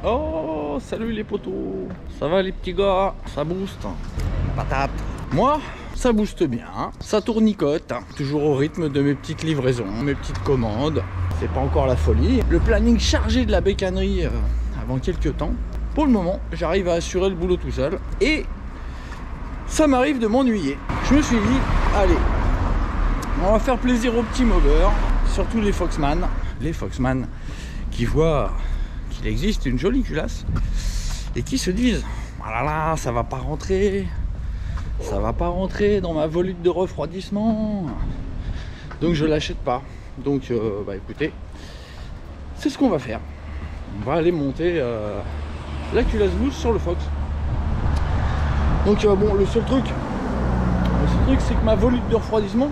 Oh, salut les potos. Ça va les petits gars? Ça booste. Patate. Moi, ça booste bien. Ça tournicote. Toujours au rythme de mes petites livraisons, mes petites commandes. C'est pas encore la folie. Le planning chargé de la bécannerie avant quelques temps. Pour le moment, j'arrive à assurer le boulot tout seul. Et ça m'arrive de m'ennuyer. Je me suis dit, allez, on va faire plaisir aux petits moveurs. Surtout les Foxman. Les Foxman qui voient qu'il existe une jolie culasse et qui se disent, ah là là, ça va pas rentrer. Ça va pas rentrer dans ma volute de refroidissement. Donc je l'achète pas. Donc bah écoutez, c'est ce qu'on va faire. On va aller monter la culasse boost sur le Fox. Donc bon, le seul truc c'est que ma volute de refroidissement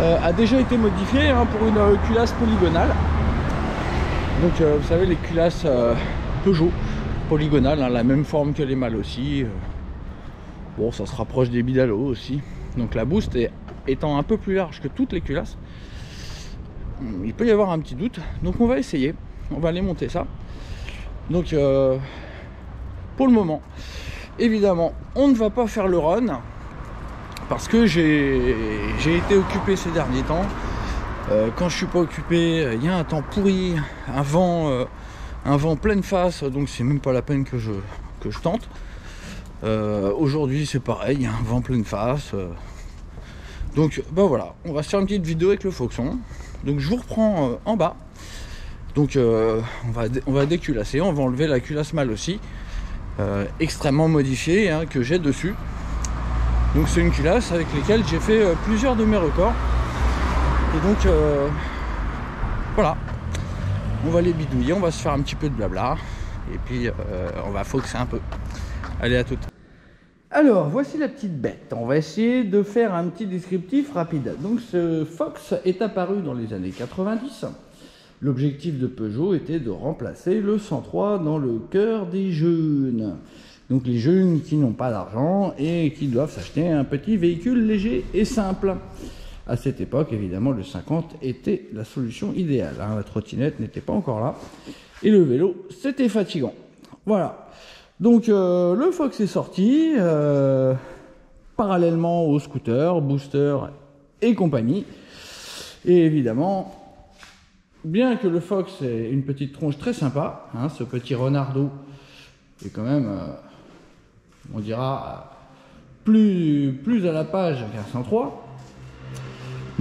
a déjà été modifiée pour une culasse polygonale. Donc vous savez, les culasses Peugeot polygonales, la même forme que les mâles aussi. Bon, ça se rapproche des Bidalo aussi. Donc la boost étant un peu plus large que toutes les culasses, il peut y avoir un petit doute. Donc on va essayer, on va aller monter ça. Donc pour le moment, évidemment, on ne va pas faire le run parce que j'ai été occupé ces derniers temps. Quand je suis pas occupé, il y a un temps pourri, un vent pleine face, donc c'est même pas la peine que je tente. Aujourd'hui c'est pareil, il y a un vent pleine face. Donc bah voilà, on va se faire une petite vidéo avec le Foxon. Donc je vous reprends en bas. Donc on va déculasser, on va enlever la culasse mâle aussi, extrêmement modifiée que j'ai dessus. Donc c'est une culasse avec laquelle j'ai fait plusieurs de mes records. Et donc voilà, on va les bidouiller, on va se faire un petit peu de blabla et puis on va foxer un peu. Allez, à toutes. Alors voici la petite bête, on va essayer de faire un petit descriptif rapide. Donc ce Fox est apparu dans les années 90. L'objectif de Peugeot était de remplacer le 103 dans le cœur des jeunes. Donc les jeunes qui n'ont pas d'argent et qui doivent s'acheter un petit véhicule léger et simple. À cette époque, évidemment, le 50 était la solution idéale. La trottinette n'était pas encore là. Et le vélo, c'était fatigant. Voilà. Donc, le Fox est sorti, parallèlement aux scooters, boosters et compagnie. Et évidemment, bien que le Fox ait une petite tronche très sympa, ce petit renardeau est quand même, on dira, plus à la page qu'un 103.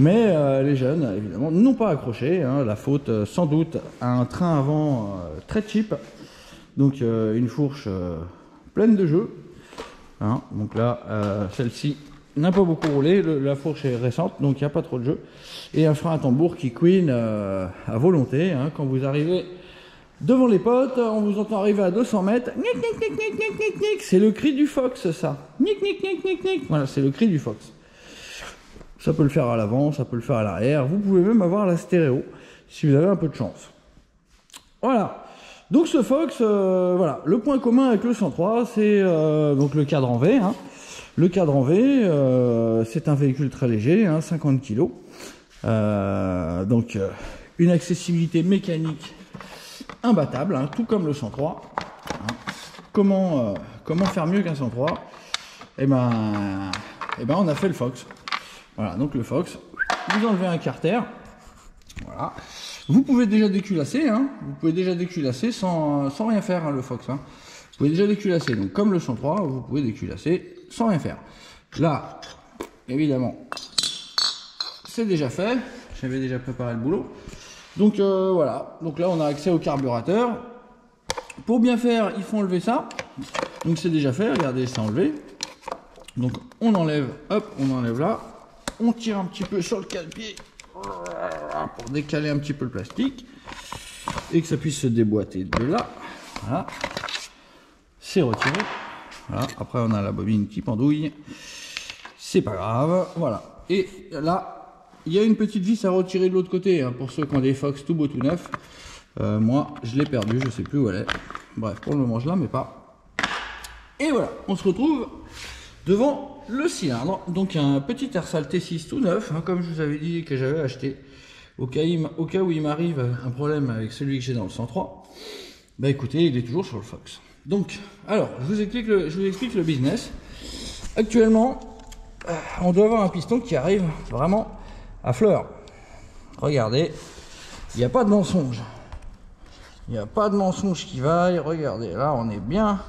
Mais les jeunes, évidemment, n'ont pas accroché. La faute, sans doute, à un train avant très cheap. Donc, une fourche pleine de jeux. Donc là, celle-ci n'a pas beaucoup roulé. La fourche est récente, donc il n'y a pas trop de jeux. Et un frein à tambour qui queen à volonté. Quand vous arrivez devant les potes, on vous entend arriver à 200 mètres. C'est le cri du Fox, ça. Voilà, c'est le cri du Fox. Ça peut le faire à l'avant, ça peut le faire à l'arrière. Vous pouvez même avoir la stéréo si vous avez un peu de chance. Voilà. Donc ce Fox, voilà. Le point commun avec le 103, c'est donc le cadran V. Le cadran V, c'est un véhicule très léger, 50 kg. Donc une accessibilité mécanique imbattable, tout comme le 103. Comment faire mieux qu'un 103? Eh ben, on a fait le Fox. Voilà, donc le Fox, vous enlevez un carter, voilà. Vous pouvez déjà déculasser, vous pouvez déjà déculasser sans rien faire, le Fox. Vous pouvez déjà déculasser, donc comme le 103, vous pouvez déculasser sans rien faire. Là, évidemment, c'est déjà fait, j'avais déjà préparé le boulot. Donc voilà, donc là on a accès au carburateur. Pour bien faire, il faut enlever ça, donc c'est déjà fait, regardez, c'est enlevé. Donc on enlève, hop, on enlève là. On tire un petit peu sur le cale-pied pour décaler un petit peu le plastique et que ça puisse se déboîter de là. Voilà. C'est retiré. Voilà. Après, on a la bobine qui pendouille. C'est pas grave. Voilà. Et là, il y a une petite vis à retirer de l'autre côté pour ceux qui ont des Fox tout beau tout neuf. Moi, je l'ai perdu. Je sais plus où elle est. Bref, pour le moment, je la mets pas. Et voilà. On se retrouve devant le cylindre, donc un petit Ersal T6 tout neuf, comme je vous avais dit que j'avais acheté au cas où il m'arrive un problème avec celui que j'ai dans le 103. Bah écoutez, il est toujours sur le Fox. Donc, alors, je vous explique le business. Actuellement, on doit avoir un piston qui arrive vraiment à fleur. Regardez, il n'y a pas de mensonge. Il n'y a pas de mensonge qui vaille. Regardez, là, on est bien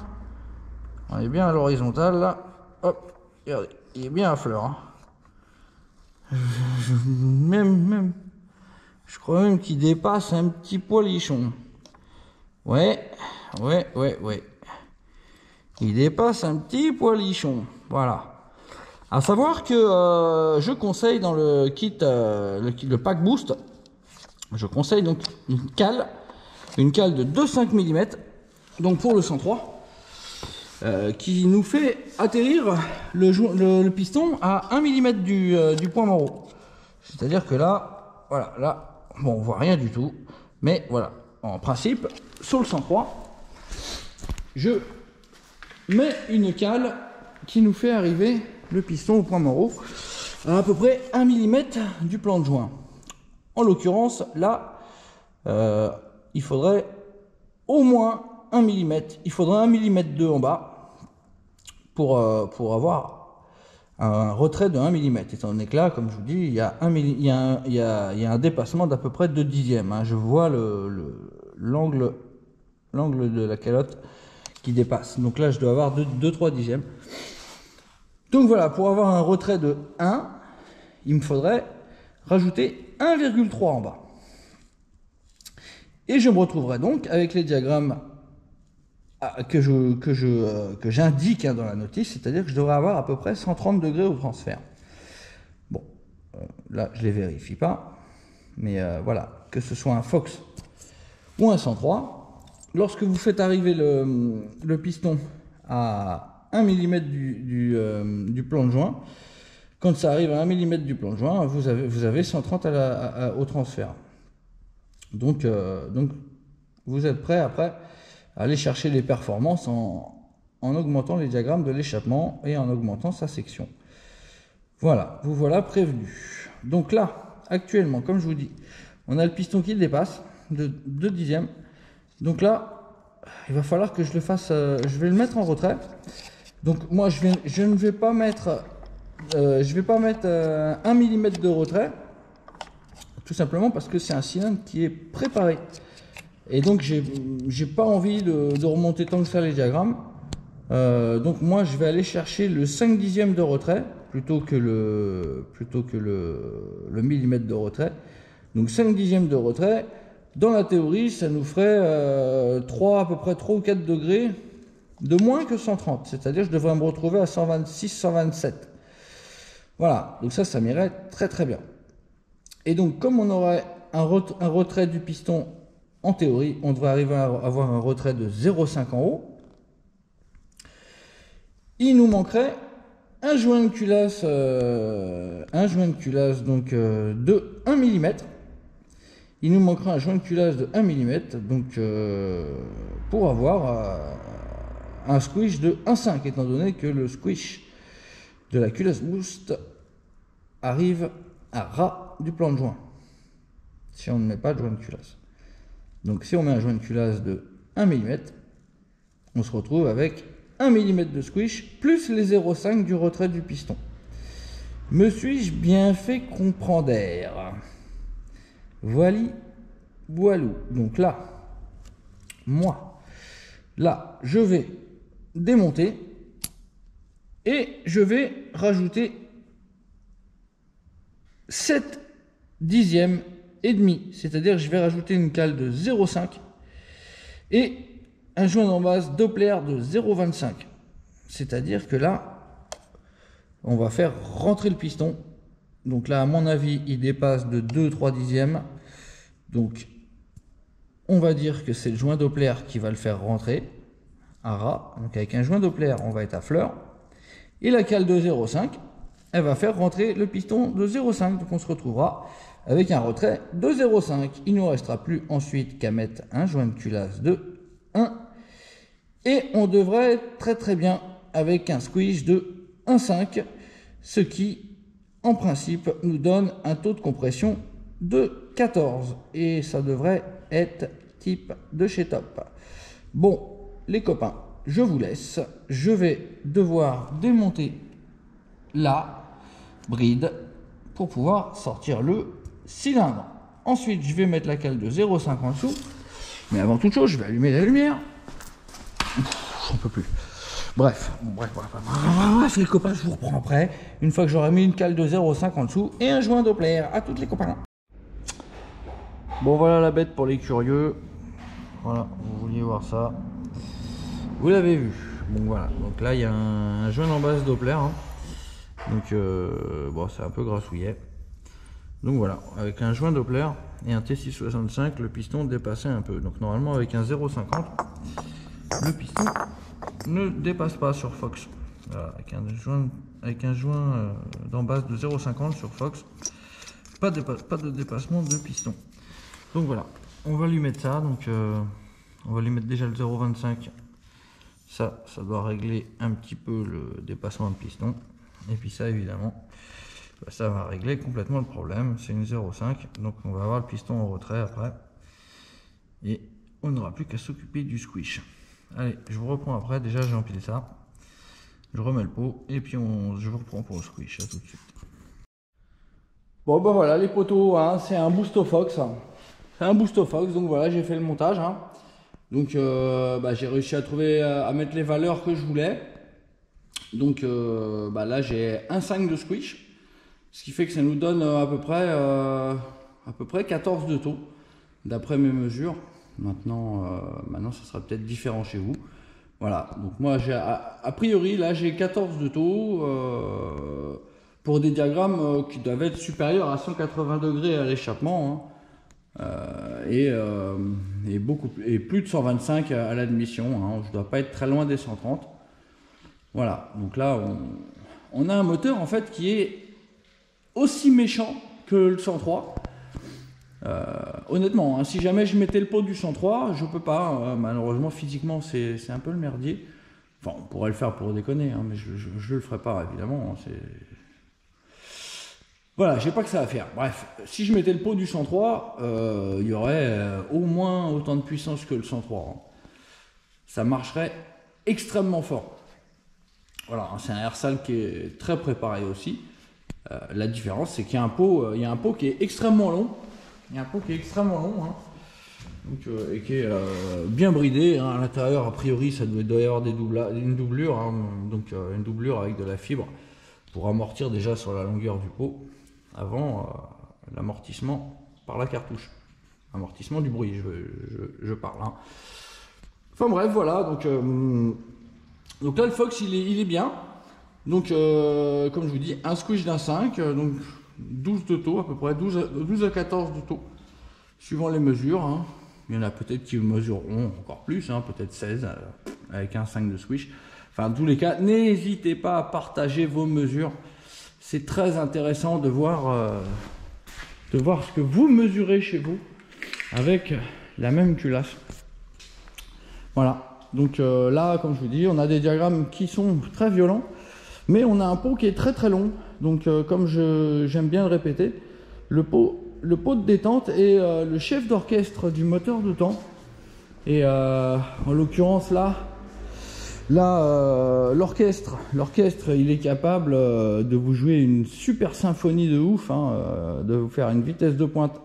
à l'horizontale, là. Hop, regardez, il est bien à fleur. Hein. Je crois même qu'il dépasse un petit poilichon. Ouais. Il dépasse un petit poilichon. Voilà. À savoir que je conseille dans le kit, le pack boost, je conseille donc une cale de 2,5 mm, donc pour le 103, qui nous fait atterrir le piston à 1 mm du point mort. C'est-à-dire que là, voilà, là, bon, on voit rien du tout, mais voilà, en principe, sur le 103, je mets une cale qui nous fait arriver le piston au point mort à peu près 1 mm du plan de joint. En l'occurrence, là, il faudrait au moins 1 mm. Il faudrait 1 mm 2 en bas pour avoir un retrait de 1 mm. Étant donné que là, comme je vous dis, il y a un dépassement d'à peu près 2 dixièmes. Hein. Je vois l'angle de la calotte qui dépasse. Donc là, je dois avoir 2-3 dixièmes. Donc voilà, pour avoir un retrait de 1, il me faudrait rajouter 1,3 en bas. Et je me retrouverai donc avec les diagrammes que j'indique dans la notice, c'est-à-dire que je devrais avoir à peu près 130 degrés au transfert. Bon, là je ne les vérifie pas, mais voilà, que ce soit un Fox ou un 103, lorsque vous faites arriver le piston à 1 mm du plan de joint, quand ça arrive à 1 mm du plan de joint, vous avez 130 au transfert. Donc vous êtes prêt après à aller chercher les performances en augmentant les diagrammes de l'échappement et en augmentant sa section. Voilà, vous voilà prévenu. Donc là, actuellement, comme je vous dis, on a le piston qui dépasse de 2 dixièmes. Donc là, il va falloir que je le fasse, je vais le mettre en retrait. Donc moi, je ne vais pas mettre 1 mm de retrait. Tout simplement parce que c'est un cylindre qui est préparé. Et donc, j'ai pas envie de remonter tant que ça les diagrammes. Donc, moi, je vais aller chercher le 5 dixième de retrait plutôt que le millimètre de retrait. Donc, 5 dixièmes de retrait. Dans la théorie, ça nous ferait à peu près 3 ou 4 degrés de moins que 130. C'est-à-dire, je devrais me retrouver à 126, 127. Voilà. Donc, ça m'irait très, très bien. Et donc, comme on aurait un retrait du piston, en théorie, on devrait arriver à avoir un retrait de 0,5 en haut. Il nous manquerait un joint de culasse, donc, de 1 mm. Il nous manquera un joint de culasse de 1 mm, donc pour avoir un squish de 1,5, étant donné que le squish de la culasse boost arrive à ras du plan de joint, si on ne met pas de joint de culasse. Donc si on met un joint de culasse de 1 mm, on se retrouve avec 1 mm de squish plus les 0,5 du retrait du piston. Me suis-je bien fait comprendre? Voili, voilou. Donc là, je vais démonter et je vais rajouter 7 dixièmes et demi, c'est-à-dire je vais rajouter une cale de 0,5 et un joint d'embase Doppler de 0,25. C'est-à-dire que là, on va faire rentrer le piston. Donc là, à mon avis, il dépasse de 2-3 dixièmes. Donc, on va dire que c'est le joint Doppler qui va le faire rentrer à ras. Donc avec un joint Doppler, on va être à fleur. Et la cale de 0,5, elle va faire rentrer le piston de 0,5. Donc on se retrouvera avec un retrait de 0,5. Il ne nous restera plus ensuite qu'à mettre un joint de culasse de 1. Et on devrait être très très bien avec un squish de 1,5. Ce qui, en principe, nous donne un taux de compression de 14. Et ça devrait être type de chez Top. Bon, les copains, je vous laisse. Je vais devoir démonter la bride pour pouvoir sortir le cylindre. Ensuite, je vais mettre la cale de 0,5 en dessous. Mais avant toute chose, je vais allumer la lumière. J'en peux plus. Bref, les copains, je vous reprends après. Une fois que j'aurai mis une cale de 0,5 en dessous et un joint Doppler. À toutes les copains. Bon, voilà la bête pour les curieux. Voilà, vous vouliez voir ça. Vous l'avez vu. Bon, voilà. Donc là, il y a un joint en base Doppler. Hein. Donc, bon, c'est un peu grassouillet. Donc voilà, avec un joint Doppler et un T665, le piston dépassait un peu. Donc normalement, avec un 0,50, le piston ne dépasse pas sur Fox. Voilà, avec un joint d'embase de 0,50 sur Fox, pas de dépassement de piston. Donc voilà, on va lui mettre ça. Donc on va lui mettre déjà le 0,25. Ça doit régler un petit peu le dépassement de piston. Et puis ça, évidemment, ça va régler complètement le problème. C'est une 0,5, donc on va avoir le piston en retrait après. Et on n'aura plus qu'à s'occuper du squish. Allez, je vous reprends après. Déjà, j'ai empilé ça. Je remets le pot et puis je vous reprends pour le squish. À tout de suite. Bon, ben voilà, les poteaux, hein, c'est un Boosto Fox. C'est un Boosto Fox, donc voilà, j'ai fait le montage. Hein. Donc, j'ai réussi à trouver, à mettre les valeurs que je voulais. Donc, là, j'ai 1,5 de squish. Ce qui fait que ça nous donne à peu près 14 de taux, d'après mes mesures. Maintenant, ça sera peut-être différent chez vous. Voilà, donc moi, a priori, là, j'ai 14 de taux pour des diagrammes qui doivent être supérieurs à 180 degrés à l'échappement. Hein, et plus de 125 à l'admission. Hein, je ne dois pas être très loin des 130. Voilà, donc là, on a un moteur, en fait, qui est aussi méchant que le 103. Honnêtement, hein, si jamais je mettais le pot du 103, je peux pas. Malheureusement, physiquement, c'est un peu le merdier. Enfin, on pourrait le faire pour déconner, hein, mais je le ferai pas, évidemment. Voilà, j'ai pas que ça à faire. Bref, si je mettais le pot du 103, il y aurait au moins autant de puissance que le 103. Hein. Ça marcherait extrêmement fort. Voilà, c'est un air-sale qui est très préparé aussi. La différence, c'est qu'il y a un pot qui est extrêmement long. Il y a un pot qui est extrêmement long, hein. Donc, et qui est bien bridé. Hein. À l'intérieur, a priori, ça doit y avoir une doublure. Hein. Donc, une doublure avec de la fibre pour amortir déjà sur la longueur du pot avant l'amortissement par la cartouche. Amortissement du bruit, je parle. Hein. Enfin bref, voilà. Donc là, le Fox, il est bien. Donc, comme je vous dis, un squish d'un 5, donc 12 de taux, à peu près 12 à 14 de taux, suivant les mesures. Hein. Il y en a peut-être qui mesureront encore plus, hein, peut-être 16 avec un 5 de squish. Enfin, en tous les cas, n'hésitez pas à partager vos mesures. C'est très intéressant de voir ce que vous mesurez chez vous avec la même culasse. Voilà. Donc là, comme je vous dis, on a des diagrammes qui sont très violents. Mais on a un pot qui est très très long, donc comme j'aime bien le répéter, le pot de détente est le chef d'orchestre du moteur de temps. Et en l'occurrence là l'orchestre, il est capable de vous jouer une super symphonie de ouf, hein, de vous faire une vitesse de pointe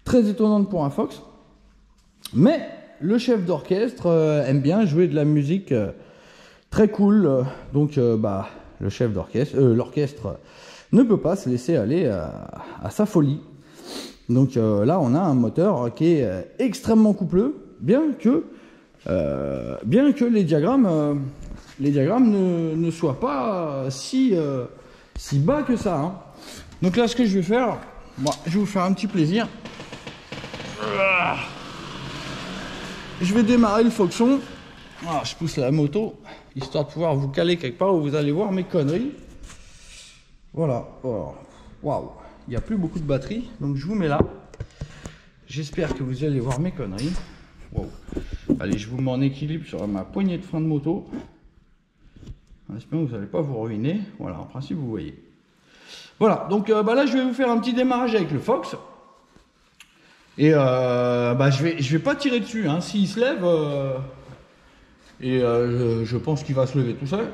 très étonnante pour un Fox. Mais le chef d'orchestre aime bien jouer de la musique très cool, donc le chef d'orchestre, l'orchestre ne peut pas se laisser aller à sa folie. Donc là, on a un moteur qui est extrêmement coupleux, bien que les diagrammes ne soient pas si bas que ça. Hein. Donc là, ce que je vais faire, je vais vous faire un petit plaisir. Je vais démarrer le Foxon. Je pousse la moto, histoire de pouvoir vous caler quelque part où vous allez voir mes conneries. Voilà. Waouh. Il n'y a plus beaucoup de batterie, donc je vous mets là. J'espère que vous allez voir mes conneries. Wow. Allez, je vous mets en équilibre sur ma poignée de frein de moto. En espérant que vous n'allez pas vous ruiner. Voilà, en principe, vous voyez. Voilà, donc là, je vais vous faire un petit démarrage avec le Fox. Et bah, je vais pas tirer dessus. Hein. S'il se lève, je pense qu'il va se lever tout seul.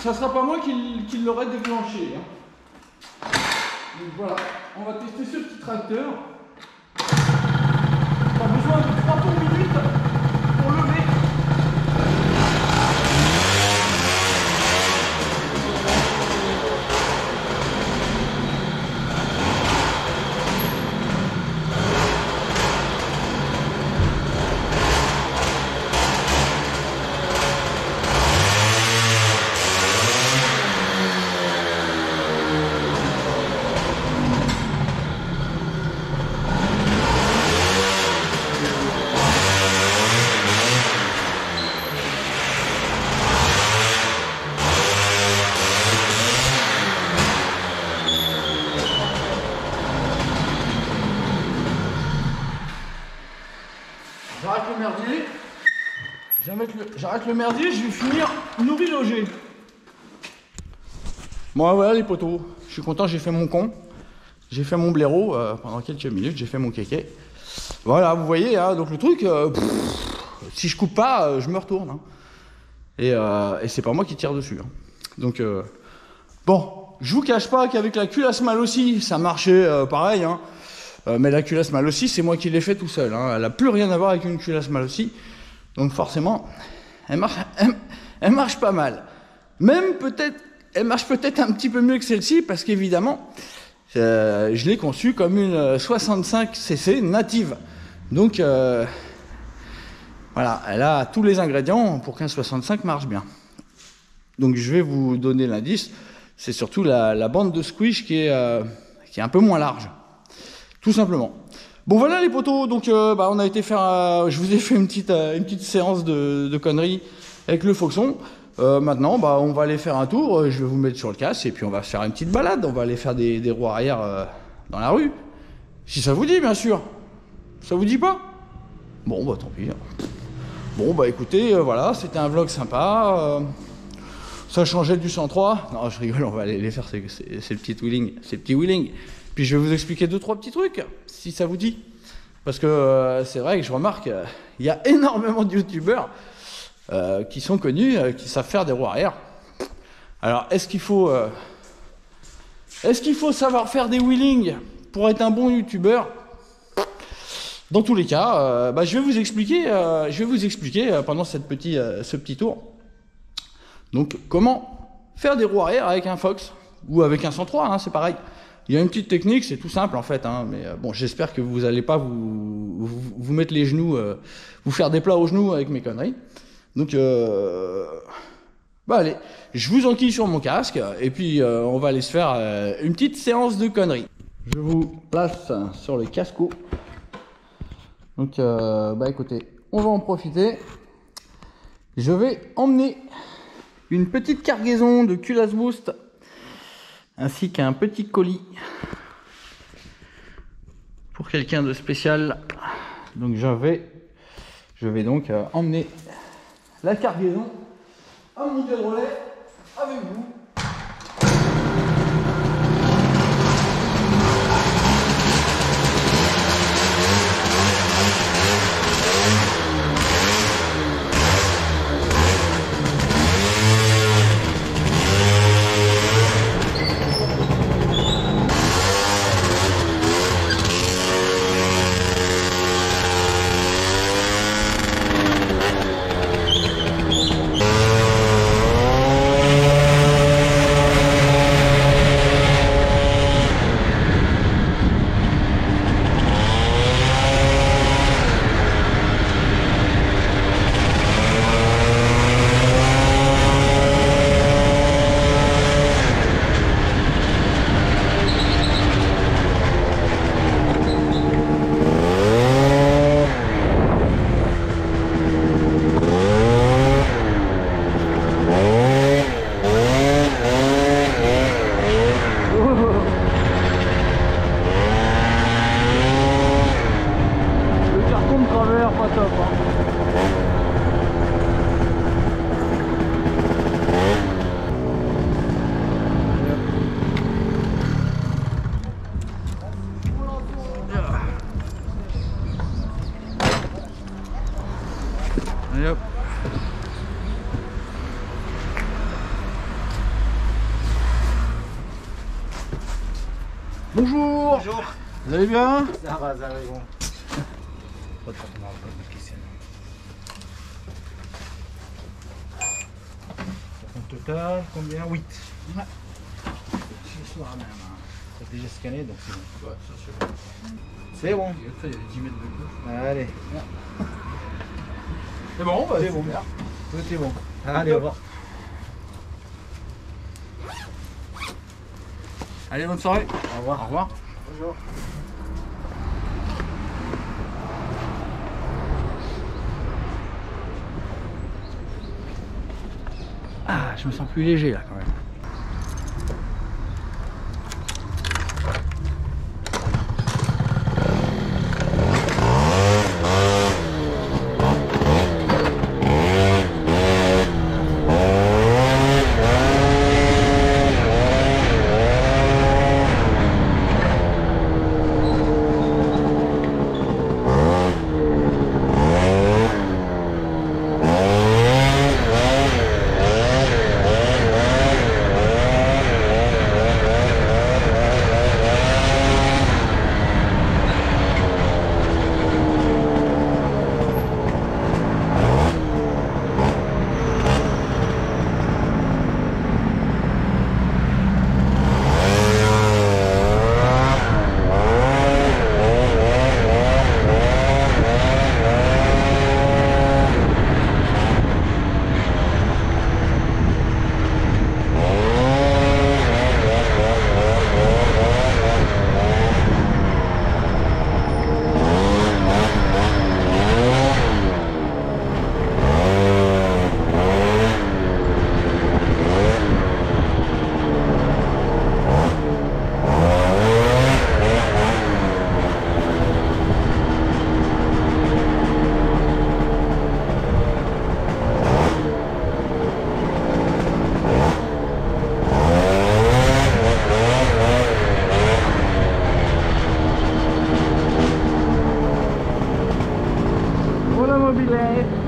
Ça sera pas moi qui l'aurait déclenché. Hein. Donc voilà, on va tester ce petit tracteur. On a besoin de 3 tours minutes pour lever. J'arrête le merdier. J'arrête le merdier, je vais finir nourri logé. Bon voilà les potos, je suis content, j'ai fait mon con. J'ai fait mon blaireau pendant quelques minutes, j'ai fait mon kéké. Voilà, vous voyez, hein, donc le truc, si je coupe pas, je me retourne. Hein. Et c'est pas moi qui tire dessus. Hein. Donc, bon, je vous cache pas qu'avec la culasse mal aussi, ça marchait pareil. Hein. Mais la culasse mal aussi, c'est moi qui l'ai fait tout seul. Hein. Elle a plus rien à voir avec une culasse mal aussi. Donc forcément, elle marche pas mal. Même peut-être, elle marche peut-être un petit peu mieux que celle-ci, parce qu'évidemment, je l'ai conçue comme une 65cc native. Donc, voilà, elle a tous les ingrédients pour qu'un 65 marche bien. Donc je vais vous donner l'indice. C'est surtout la bande de squish qui est un peu moins large. Tout simplement. Bon voilà les potos, donc bah, on a été faire, je vous ai fait une petite séance de conneries avec le Foxon. Maintenant, bah, on va aller faire un tour, je vais vous mettre sur le casque et puis on va faire une petite balade, on va aller faire des roues arrière dans la rue. Si ça vous dit, bien sûr. Ça vous dit pas? Bon, bah tant pis. Bon, bah écoutez, voilà, c'était un vlog sympa. Ça changeait du 103. Non, je rigole, on va aller faire ces petits wheelings. Puis je vais vous expliquer 2-3 petits trucs, si ça vous dit. Parce que c'est vrai que je remarque, il y a énormément de youtubeurs qui sont connus, qui savent faire des roues arrière. Alors, est-ce qu'il faut savoir faire des wheelings pour être un bon youtubeur? Dans tous les cas, bah, je vais vous expliquer pendant ce petit tour. Donc, comment faire des roues arrière avec un Fox ou avec un 103, hein, c'est pareil. Il y a une petite technique, c'est tout simple en fait, hein, mais bon, j'espère que vous n'allez pas vous mettre les genoux, vous faire des plats aux genoux avec mes conneries. Donc, bah allez, je vous enquille sur mon casque et puis on va aller se faire une petite séance de conneries. Je vous place sur le casco. Donc, bah écoutez, on va en profiter. Je vais emmener une petite cargaison de culasse boost ainsi qu'un petit colis pour quelqu'un de spécial. Donc je vais donc emmener la cargaison à monter le relais avec vous. Allez hop. Bonjour. Bonjour. Vous allez bien? Ça va bon. Pas de traitement, pas de question. En total, combien? 8. Ouais. Ce soir même. C'est déjà scanné donc c'est bon. Ouais, ça c'est bon. C'est bon. Et après, il y a 10 mètres de couche. Allez. C'est bon, bah, C'est bon. super. Tout est bon. Allez, au revoir. Allez, bonne soirée. Au revoir. Au revoir. Bonjour. Ah, je me sens plus léger là quand même.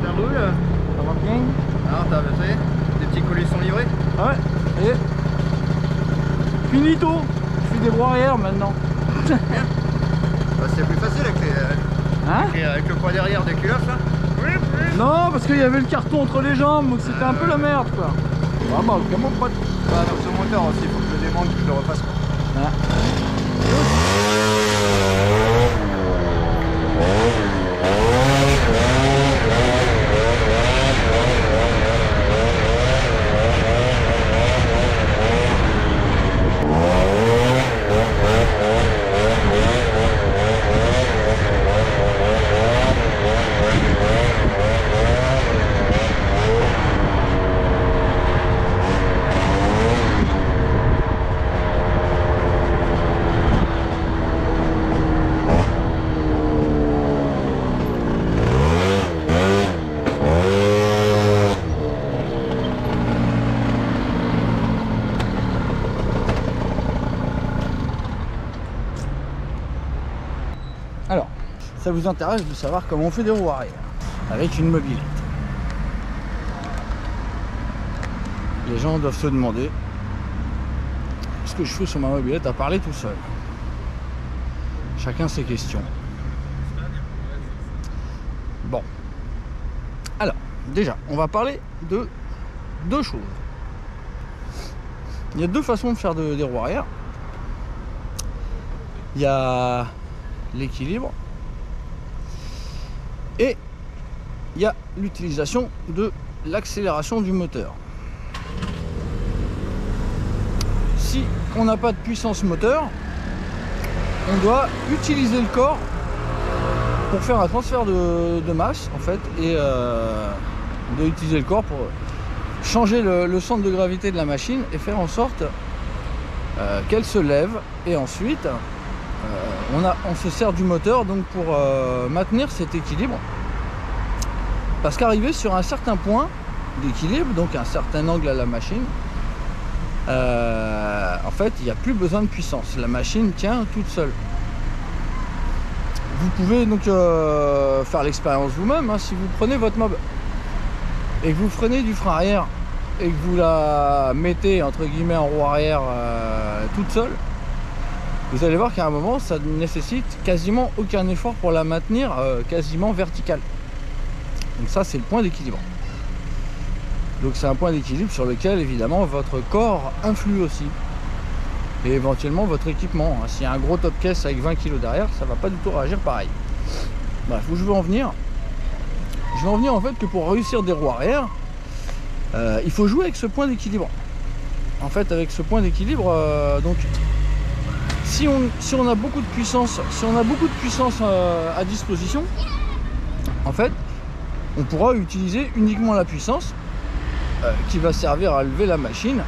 Ça roule? Ça va bien? Alors t'as vu, les petits colis sont livrés? Ouais, et finito. Je fais des roues arrière maintenant. Bah, c'est plus facile avec, avec le poids derrière des culottes là. Non, parce qu'il y avait le carton entre les jambes, donc c'était un peu la merde quoi. Ah bah, comment pas de... Bah, dans ce moteur aussi, il faut que je le démonte, que je le repasse quoi. Ah. Alors, ça vous intéresse de savoir comment on fait des roues arrière avec une mobilette. Les gens doivent se demander ce que je fais sur ma mobilette à parler tout seul. Chacun ses questions. Bon. Alors, déjà, on va parler de deux choses. Il y a deux façons de faire des roues arrière. Il y a l'équilibre et il y a l'utilisation de l'accélération du moteur. Si on n'a pas de puissance moteur, on doit utiliser le corps pour faire un transfert de masse en fait, et on doit utiliser le corps pour changer le centre de gravité de la machine et faire en sorte qu'elle se lève, et ensuite on se sert du moteur donc pour maintenir cet équilibre, parce qu'arrivé sur un certain point d'équilibre, donc un certain angle à la machine, en fait il n'y a plus besoin de puissance, la machine tient toute seule. vous pouvez donc faire l'expérience vous-même, hein, si vous prenez votre mob et que vous freinez du frein arrière et que vous la mettez entre guillemets en roue arrière toute seule, vous allez voir qu'à un moment ça ne nécessite quasiment aucun effort pour la maintenir quasiment verticale. Donc ça c'est le point d'équilibre. Donc c'est un point d'équilibre sur lequel évidemment votre corps influe aussi. Et éventuellement votre équipement. S'il y a un gros top caisse avec 20 kg derrière, ça va pas du tout réagir pareil. Bref, où je veux en venir? Je veux en venir en fait que pour réussir des roues arrière, il faut jouer avec ce point d'équilibre. En fait, avec ce point d'équilibre, donc si on a beaucoup de puissance, à disposition, en fait, on pourra utiliser uniquement la puissance qui va servir à lever la machine.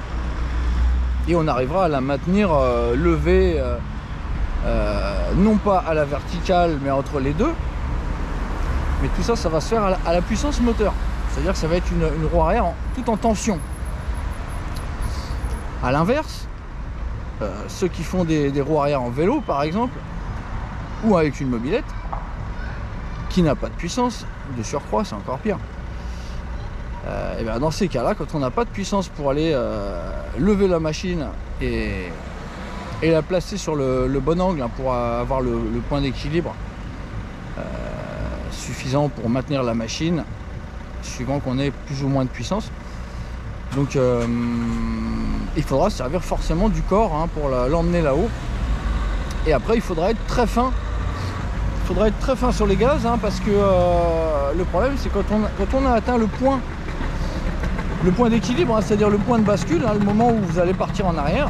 Et on arrivera à la maintenir levée, non pas à la verticale, mais entre les deux. Mais tout ça, ça va se faire à la puissance moteur. C'est-à-dire que ça va être une roue arrière tout en tension. A l'inverse, ceux qui font des roues arrière en vélo, par exemple, ou avec une mobilette, qui n'a pas de puissance, de surcroît, c'est encore pire. Et bien dans ces cas-là, quand on n'a pas de puissance pour aller lever la machine et la placer sur le bon angle, hein, pour avoir le point d'équilibre suffisant pour maintenir la machine, suivant qu'on ait plus ou moins de puissance. Donc il faudra servir forcément du corps, hein, pour l'emmener là-haut. Et après il faudra être très fin. Il faudra être très fin sur les gaz, hein, parce que le problème c'est quand on a atteint le point d'équilibre, hein, c'est-à-dire le point de bascule, hein, le moment où vous allez partir en arrière,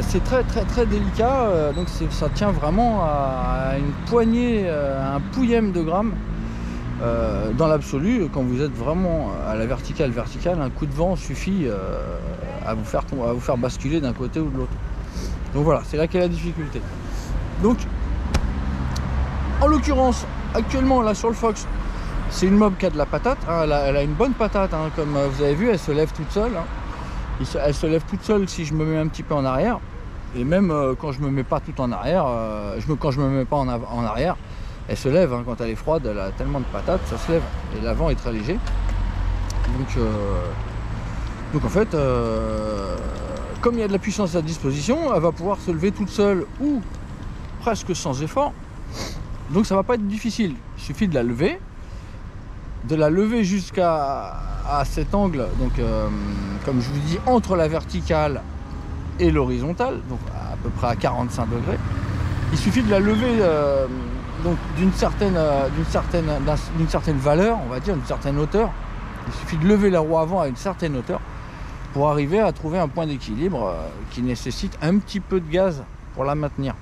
c'est très délicat, donc ça tient vraiment à une poignée, à un pouillème de grammes. Dans l'absolu, quand vous êtes vraiment à la verticale, un coup de vent suffit à vous faire basculer d'un côté ou de l'autre. Donc voilà, c'est là qu'est la difficulté. Donc en l'occurrence, actuellement là sur le Fox, c'est une mob qui a de la patate, hein, elle a une bonne patate, hein, comme vous avez vu, elle se lève toute seule, hein. Elle se lève toute seule si je me mets un petit peu en arrière, et même quand je me mets pas tout en arrière, quand je me mets pas en arrière, elle se lève, hein, quand elle est froide, elle a tellement de patates, ça se lève, et l'avant est très léger. Donc en fait, comme il y a de la puissance à disposition, elle va pouvoir se lever toute seule ou presque sans effort. Donc ça va pas être difficile, il suffit de la lever jusqu'à cet angle, donc comme je vous dis, entre la verticale et l'horizontale, donc à peu près à 45 degrés. Il suffit de la lever donc d'une certaine valeur, on va dire, d'une certaine hauteur. Il suffit de lever la roue avant à une certaine hauteur pour arriver à trouver un point d'équilibre qui nécessite un petit peu de gaz pour la maintenir.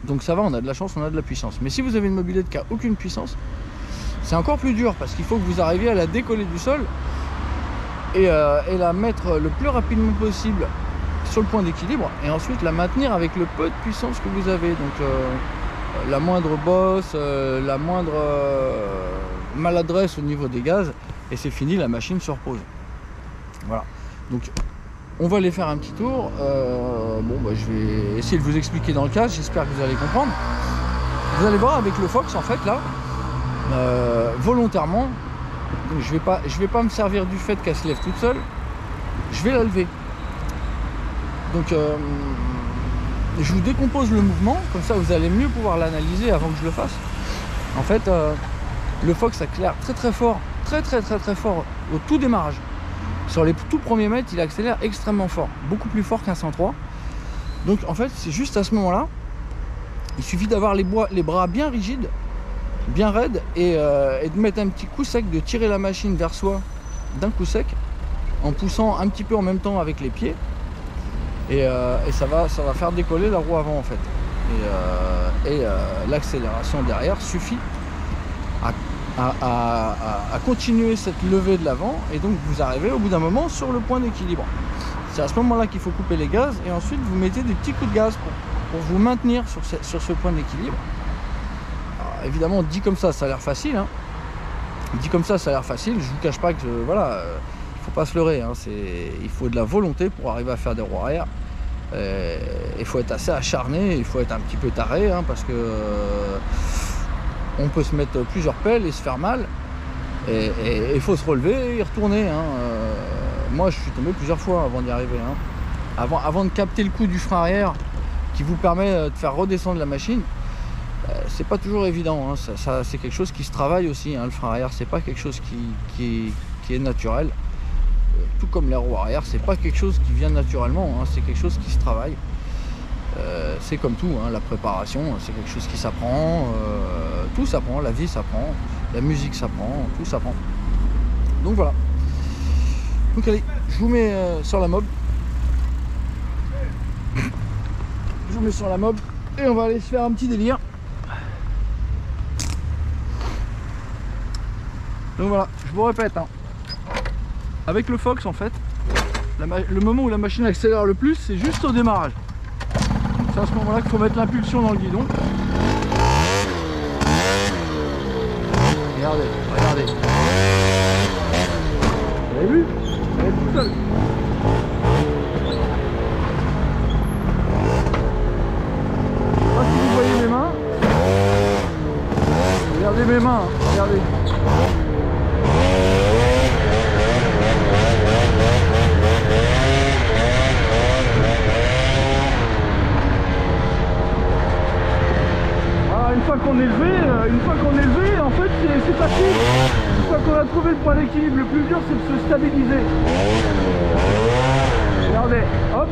Donc ça va, on a de la chance, on a de la puissance. Mais si vous avez une mobilette qui a aucune puissance, c'est encore plus dur, parce qu'il faut que vous arriviez à la décoller du sol et la mettre le plus rapidement possible sur le point d'équilibre, et ensuite la maintenir avec le peu de puissance que vous avez. Donc la moindre bosse, la moindre maladresse au niveau des gaz, et c'est fini, la machine se repose. Voilà, donc on va aller faire un petit tour. Je vais essayer de vous expliquer dans le cas, j'espère que vous allez comprendre. Vous allez voir avec le Fox, en fait, là, volontairement, donc je vais pas me servir du fait qu'elle se lève toute seule, je vais la lever. Donc je vous décompose le mouvement, comme ça vous allez mieux pouvoir l'analyser avant que je le fasse. En fait, le Fox accélère très fort, très fort au tout démarrage. Sur les tout premiers mètres, il accélère extrêmement fort, beaucoup plus fort qu'un 103. Donc en fait, c'est juste à ce moment-là, il suffit d'avoir les bras bien rigides, bien raides, et de mettre un petit coup sec, de tirer la machine vers soi d'un coup sec, en poussant un petit peu en même temps avec les pieds, et ça va faire décoller la roue avant, en fait. Et l'accélération derrière suffit à continuer cette levée de l'avant, et donc vous arrivez au bout d'un moment sur le point d'équilibre. C'est à ce moment là qu'il faut couper les gaz, et ensuite vous mettez des petits coups de gaz pour vous maintenir sur ce point d'équilibre. Évidemment, dit comme ça a l'air facile, hein. Dit comme ça a l'air facile, je vous cache pas que voilà, il faut pas se leurrer, hein. Il faut de la volonté pour arriver à faire des roues arrière, Il faut être assez acharné, il faut être un petit peu taré, hein, parce que on peut se mettre plusieurs pelles et se faire mal. Et il faut se relever et y retourner. Hein. Moi, je suis tombé plusieurs fois avant d'y arriver. Hein. Avant de capter le coup du frein arrière qui vous permet de faire redescendre la machine, c'est pas toujours évident. Hein. Ça, c'est quelque chose qui se travaille aussi. Hein. Le frein arrière, c'est pas quelque chose qui est naturel. Tout comme les roues arrière, c'est pas quelque chose qui vient naturellement. Hein. C'est quelque chose qui se travaille. C'est comme tout, hein. La préparation, c'est quelque chose qui s'apprend. Tout s'apprend, la vie s'apprend, la musique s'apprend, tout s'apprend. Donc voilà. Donc allez, je vous mets sur la mob. Je vous mets sur la mob et on va aller se faire un petit délire. Donc voilà, je vous répète, hein. Avec le Fox en fait, le moment où la machine accélère le plus, c'est juste au démarrage. C'est à ce moment là qu'il faut mettre l'impulsion dans le guidon. Regardez, regardez. Vous avez vu? Elle est toute seule. Je sais pas si vous voyez mes mains. Regardez mes mains, regardez. Une fois qu'on est levé, en fait c'est facile. Une fois qu'on a trouvé le point d'équilibre, le plus dur c'est de se stabiliser. Regardez, hop.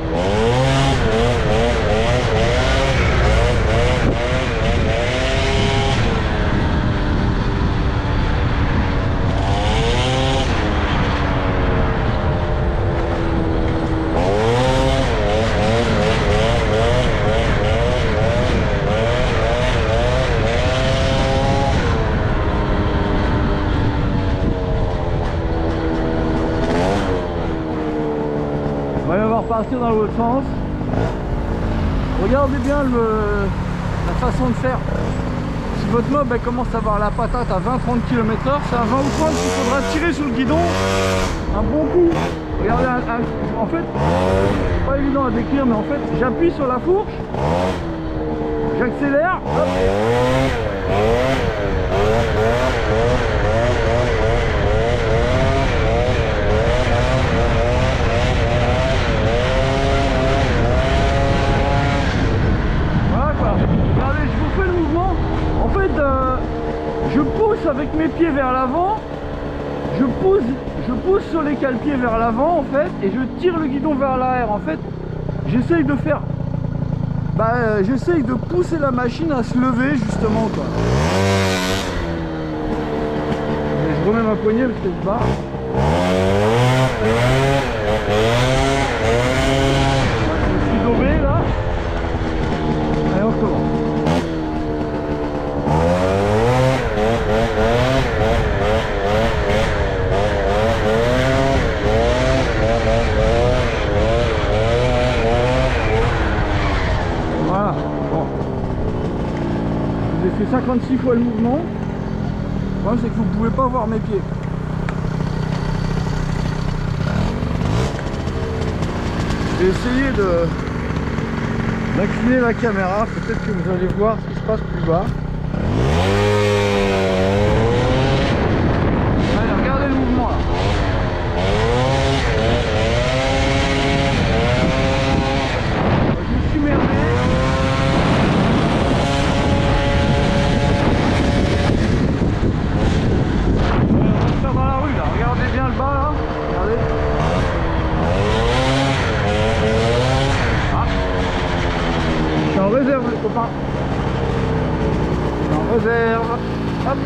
Partir dans l'autre sens. Regardez bien la façon de faire. Si votre mob elle commence à avoir la patate à 20-30 km/h, c'est à 20 ou 30 qu'il faudra tirer sur le guidon un bon coup. Regardez, en fait, c'est pas évident à décrire, mais en fait, j'appuie sur la fourche, j'accélère, hop. Je pousse avec mes pieds vers l'avant, je pousse sur les cale-pieds vers l'avant en fait, et je tire le guidon vers l'arrière. En fait, j'essaye de faire, j'essaye de pousser la machine à se lever justement quoi. Et je remets ma poignée parce qu'elle se barre. Je suis tombé là. Allez, on recommence. Voilà, bon. J'ai fait 56 fois le mouvement. Le problème c'est que vous ne pouvez pas voir mes pieds. J'ai essayé d'incliner la caméra, peut-être que vous allez voir ce qui se passe plus bas. Allez, regardez le mouvement là. Je me suis merdé. On va se faire dans la rue là, regardez bien le bas là. Regardez. Ah. Je suis en réserve les copains. Je suis en réserve. Hop.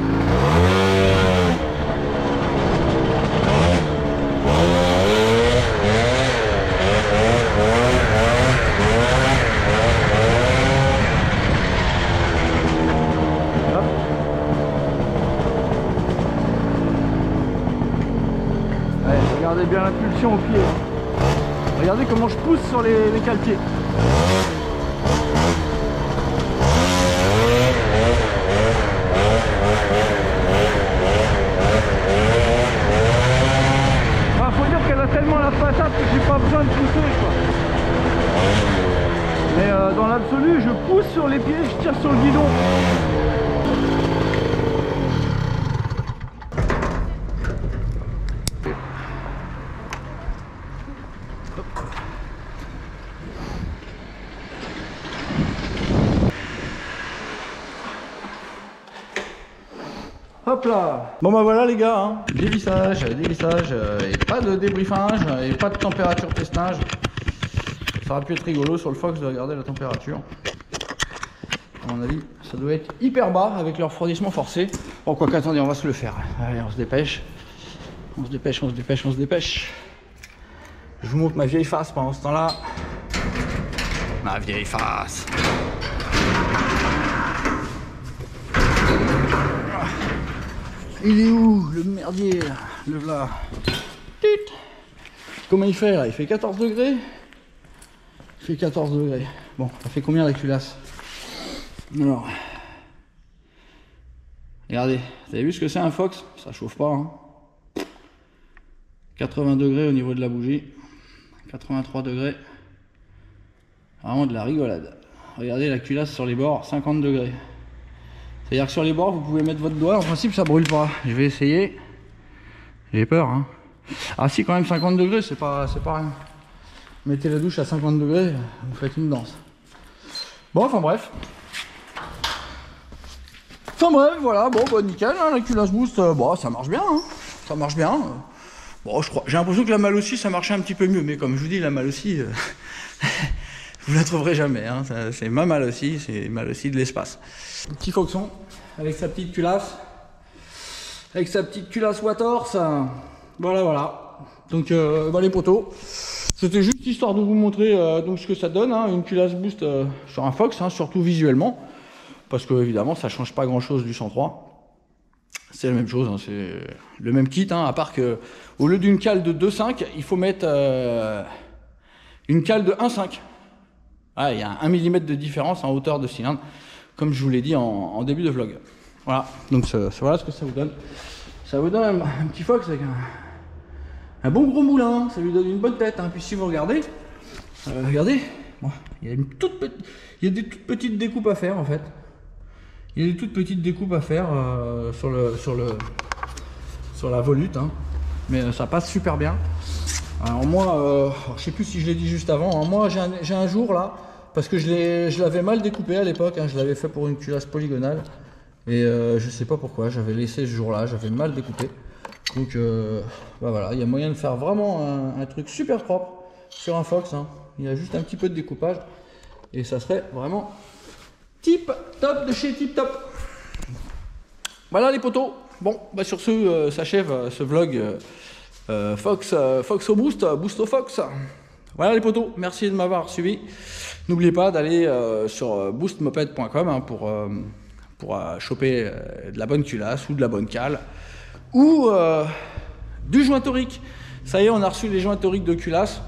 Allez, regardez bien l'impulsion au pied. Regardez comment je pousse sur les cale-pieds. Faut dire qu'elle a tellement la patate que j'ai pas besoin de pousser quoi. l'absolu, je pousse sur les pieds, je tire sur le guidon. Hop là. Bon bah voilà les gars, hein. Dévissage, et pas de débriefage, et pas de température testage. Ça aurait pu être rigolo sur le Fox de regarder la température. À mon avis, ça doit être hyper bas avec le refroidissement forcé. Bon quoi qu'attendez, on va se le faire. Allez, on se dépêche. On se dépêche. Je vous montre ma vieille face pendant ce temps-là. Ma vieille face. Il est où le merdier là? Le voilà. Comment il fait là? Il fait 14 degrés. Il fait 14 degrés. Bon, ça fait combien la culasse? Alors. Regardez, vous avez vu ce que c'est un Fox? Ça chauffe pas, hein. 80 degrés au niveau de la bougie. 83 degrés. Vraiment de la rigolade. Regardez la culasse sur les bords, 50 degrés. C'est-à-dire que sur les bords, vous pouvez mettre votre doigt, en principe ça brûle pas. Je vais essayer. J'ai peur, hein. Ah si, quand même 50 degrés, c'est pas rien. Mettez la douche à 50 degrés, vous faites une danse. Bon, enfin bref. Voilà, bon, bah nickel, hein, la culasse boost, bon, ça marche bien, hein. Ça marche bien. Bon, je crois, j'ai l'impression que la malle aussi, ça marchait un petit peu mieux, mais comme je vous dis, la malle aussi, vous la trouverez jamais, hein. C'est ma malle aussi, c'est malle aussi de l'espace. Petit Foxon, avec sa petite culasse. Avec sa petite culasse Wators. Voilà. Donc, bah, les poteaux. C'était juste histoire de vous montrer donc ce que ça donne, hein, une culasse boost sur un Fox, hein, surtout visuellement. Parce que, évidemment, ça change pas grand chose du 103. C'est la même chose, hein, c'est le même kit, hein, à part que au lieu d'une cale de 2,5, il faut mettre une cale de 1,5. Ah, il y a 1 mm de différence en hauteur de cylindre, comme je vous l'ai dit en début de vlog. Voilà, donc voilà ce que ça vous donne. Ça vous donne un petit Fox avec un bon gros moulin, ça lui donne une bonne tête. Hein. Puis si vous regardez, bon, il y a des toutes petites découpes à faire en fait. Il y a des toutes petites découpes à faire sur la volute, hein. Mais ça passe super bien. Alors moi, je sais plus si je l'ai dit juste avant, hein, moi j'ai un jour là, parce que je l'avais mal découpé à l'époque, hein, je l'avais fait pour une culasse polygonale, et je sais pas pourquoi, j'avais laissé ce jour-là, j'avais mal découpé. Donc bah voilà, il y a moyen de faire vraiment un truc super propre sur un Fox, hein. Il y a juste un petit peu de découpage, et ça serait vraiment tip top de chez tip top. Voilà les potos. Bon, bah sur ce s'achève ce vlog Fox au boost, boost au Fox. Voilà les potos, merci de m'avoir suivi. N'oubliez pas d'aller sur boostmoped.com, hein, pour choper de la bonne culasse ou de la bonne cale ou du joint torique. Ça y est, on a reçu les joints toriques de culasse.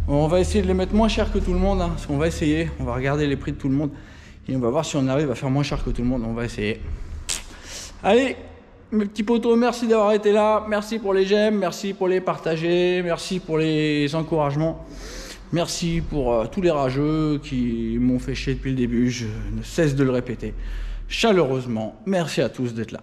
On va essayer de les mettre moins cher que tout le monde, hein, parce qu'on va essayer. On va regarder les prix de tout le monde et on va voir si on arrive à faire moins cher que tout le monde. On va essayer. Allez, mes petits potos, merci d'avoir été là. Merci pour les j'aime, merci pour les partager, merci pour les encouragements. Merci pour tous les rageux qui m'ont fait chier depuis le début. Je ne cesse de le répéter chaleureusement. Merci à tous d'être là.